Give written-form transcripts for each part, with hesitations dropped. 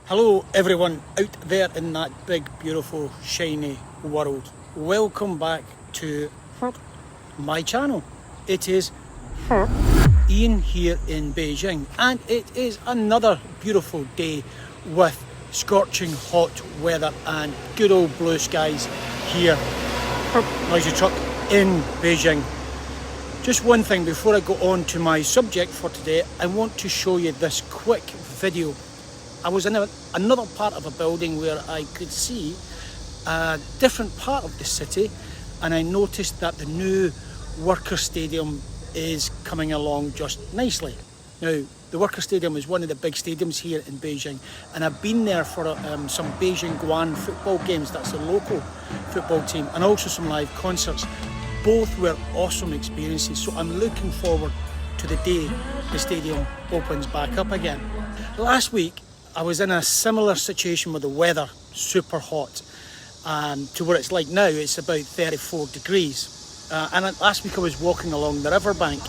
Hello everyone out there in that big, beautiful, shiny world. Welcome back to my channel. It is Ian here in Beijing, and it is another beautiful day with scorching hot weather and good old blue skies here, noisy truck, in Beijing. Just one thing before I go on to my subject for today, I want to show you this quick video. I was in another part of a building where I could see a different part of the city, and I noticed that the new worker stadium is coming along just nicely. Now, the worker stadium is one of the big stadiums here in Beijing, and I've been there for some Beijing Guan football games, that's a local football team, and also some live concerts. Both were awesome experiences, so I'm looking forward to the day the stadium opens back up again. Last week, I was in a similar situation with the weather, super hot, to where it's like now. It's about 34 degrees. And last week I was walking along the riverbank,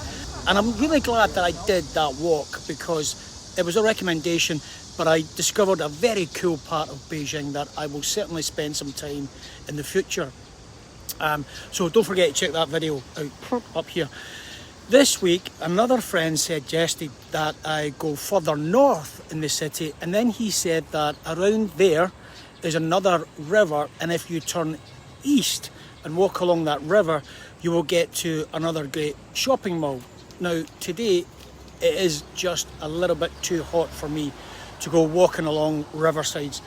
and I'm really glad that I did that walk because it was a recommendation, but I discovered a very cool part of Beijing that I will certainly spend some time in the future. So don't forget to check that video out up here. This week, another friend suggested that I go further north in the city, and then he said that around there is another river, and if you turn east and walk along that river, you will get to another great shopping mall. Now, today, it is just a little bit too hot for me to go walking along riversides,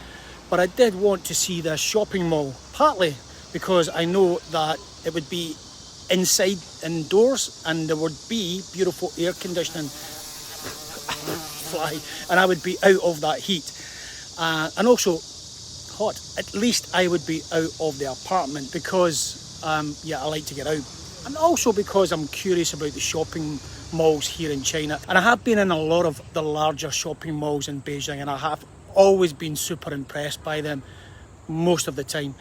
but I did want to see this shopping mall, partly because I know that it would be indoors, and there would be beautiful air conditioning fly, and I would be out of that heat, and also hot. At least I would be out of the apartment because I like to get out, and also because I'm curious about the shopping malls here in China. And I have been in a lot of the larger shopping malls in Beijing, and I have always been super impressed by them most of the time.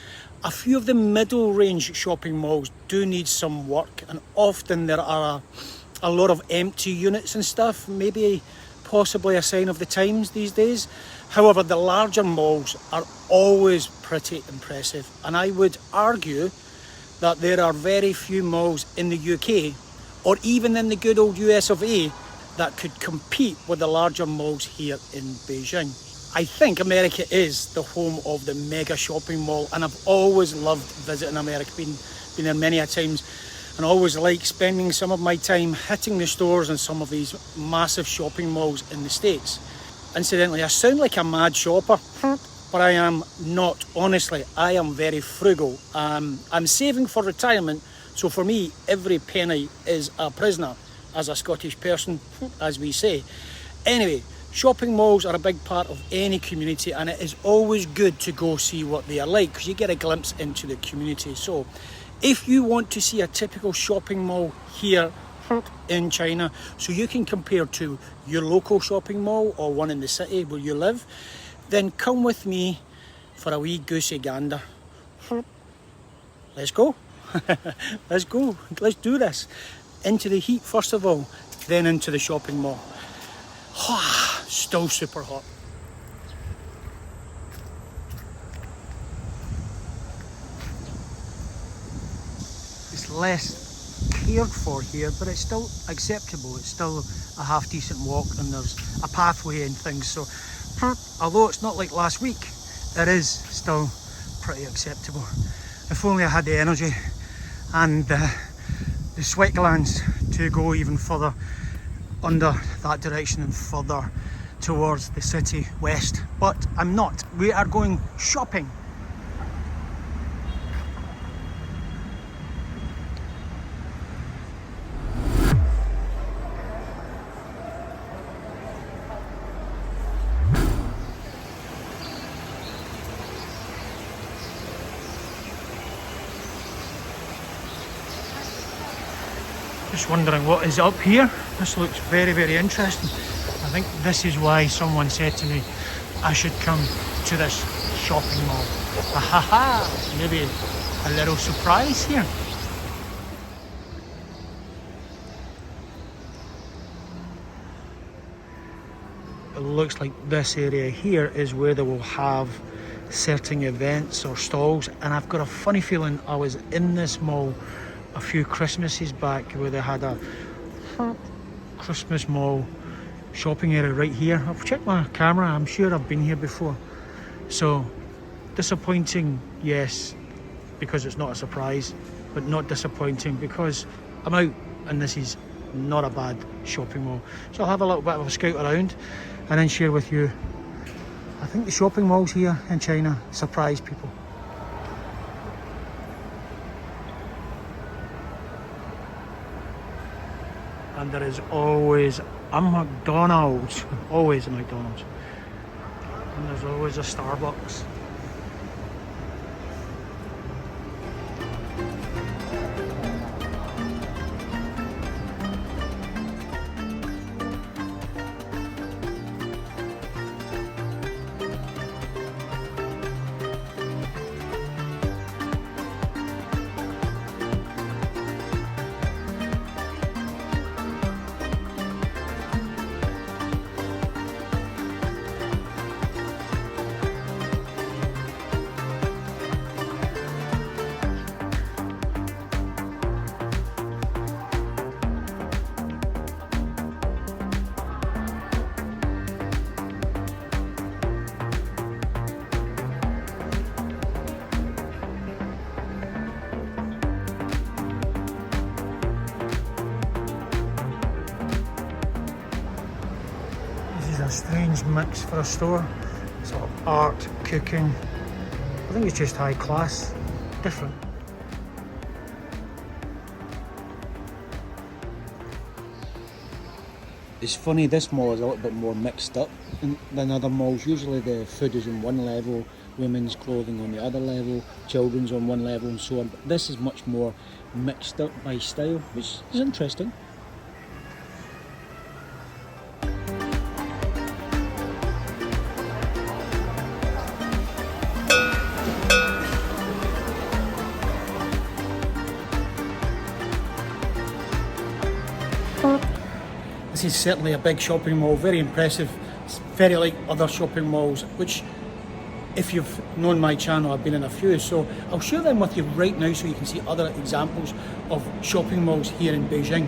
A few of the middle range shopping malls do need some work, and often there are a lot of empty units and stuff, maybe possibly a sign of the times these days. However, the larger malls are always pretty impressive, and I would argue that there are very few malls in the UK or even in the good old US of A that could compete with the larger malls here in Beijing. I think America is the home of the mega shopping mall, and I've always loved visiting America, been there many a times, and always like spending some of my time hitting the stores in some of these massive shopping malls in the States. Incidentally, I sound like a mad shopper, but I am not. Honestly, I am very frugal. I'm saving for retirement, so for me, every penny is a prisoner, as a Scottish person, as we say. Anyway, shopping malls are a big part of any community, and it is always good to go see what they are like because you get a glimpse into the community. So if you want to see a typical shopping mall here in China, so you can compare to your local shopping mall or one in the city where you live, then come with me for a wee goosey gander. Let's go. Let's go. Let's do this. Into the heat first of all, then into the shopping mall. Still super hot. It's less cared for here, but it's still acceptable. It's still a half decent walk, and there's a pathway and things. So although it's not like last week, it is still pretty acceptable. If only I had the energy and the sweat glands to go even further under that direction and further towards the city west, but I'm not. We are going shopping. Just wondering what is up here. This looks very, very interesting. I think this is why someone said to me I should come to this shopping mall. Maybe a little surprise here. it looks like this area here is where they will have certain events or stalls, and I've got a funny feeling I was in this mall a few Christmases back where they had a Christmas mall shopping area right here. I've checked my camera, I'm sure I've been here before. So disappointing, yes, because it's not a surprise, but not disappointing because I'm out and this is not a bad shopping mall. So I'll have a little bit of a scout around and then share with you. I think the shopping malls here in China surprise people. And there is always a McDonald's, always a McDonald's. And there's always a Starbucks. A strange mix for a store. Sort of art, cooking. I think it's just high class, different. It's funny, this mall is a little bit more mixed up than other malls. Usually the food is on one level, women's clothing on the other level, children's on one level and so on. But this is much more mixed up by style, which is interesting. This is certainly a big shopping mall, very impressive. It's very like other shopping malls, which if you've known my channel, I've been in a few, so I'll share them with you right now so you can see other examples of shopping malls here in Beijing.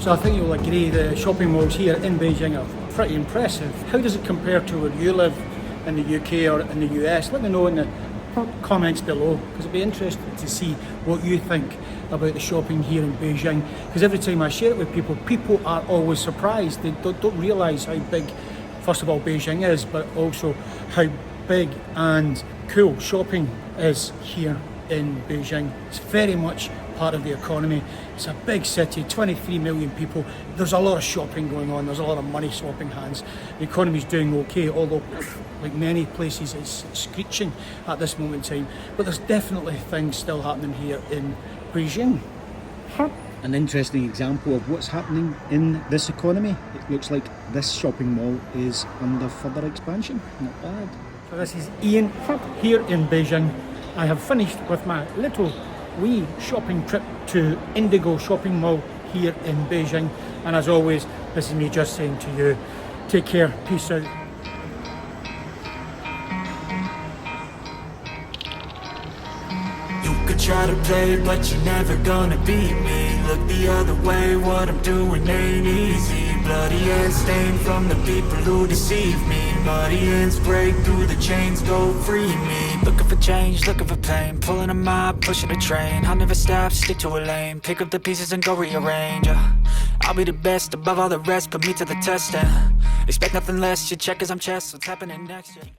So I think you'll agree the shopping malls here in Beijing are pretty impressive. How does it compare to where you live in the UK or in the US? Let me know in the comments below, because it'd be interesting to see what you think about the shopping here in Beijing. Because every time I share it with people, people are always surprised. They don't realise how big, first of all, Beijing is, but also how big and cool shopping is here in Beijing. It's very much part of the economy. It's a big city, 23 million people. There's a lot of shopping going on. There's a lot of money swapping hands. The economy's doing okay, although like many places it's screeching at this moment in time. But there's definitely things still happening here in Beijing. An interesting example of what's happening in this economy. It looks like this shopping mall is under further expansion. Not bad. So this is Ian here in Beijing. I have finished with my little wee shopping trip to Indigo Shopping Mall here in Beijing, and as always, this is me just saying to you, take care, peace out. You could try to play, but you're never gonna beat me. Look the other way, what I'm doing ain't easy. Bloody hands stained from the people who deceive me. Muddy hands break through the chains, go free me. Looking for change, looking for pain, pulling a mob, pushing a train. I'll never stop, stick to a lane, pick up the pieces and go rearrange. I'll be the best above all the rest, put me to the test and expect nothing less. You check as I'm chess, what's happening next?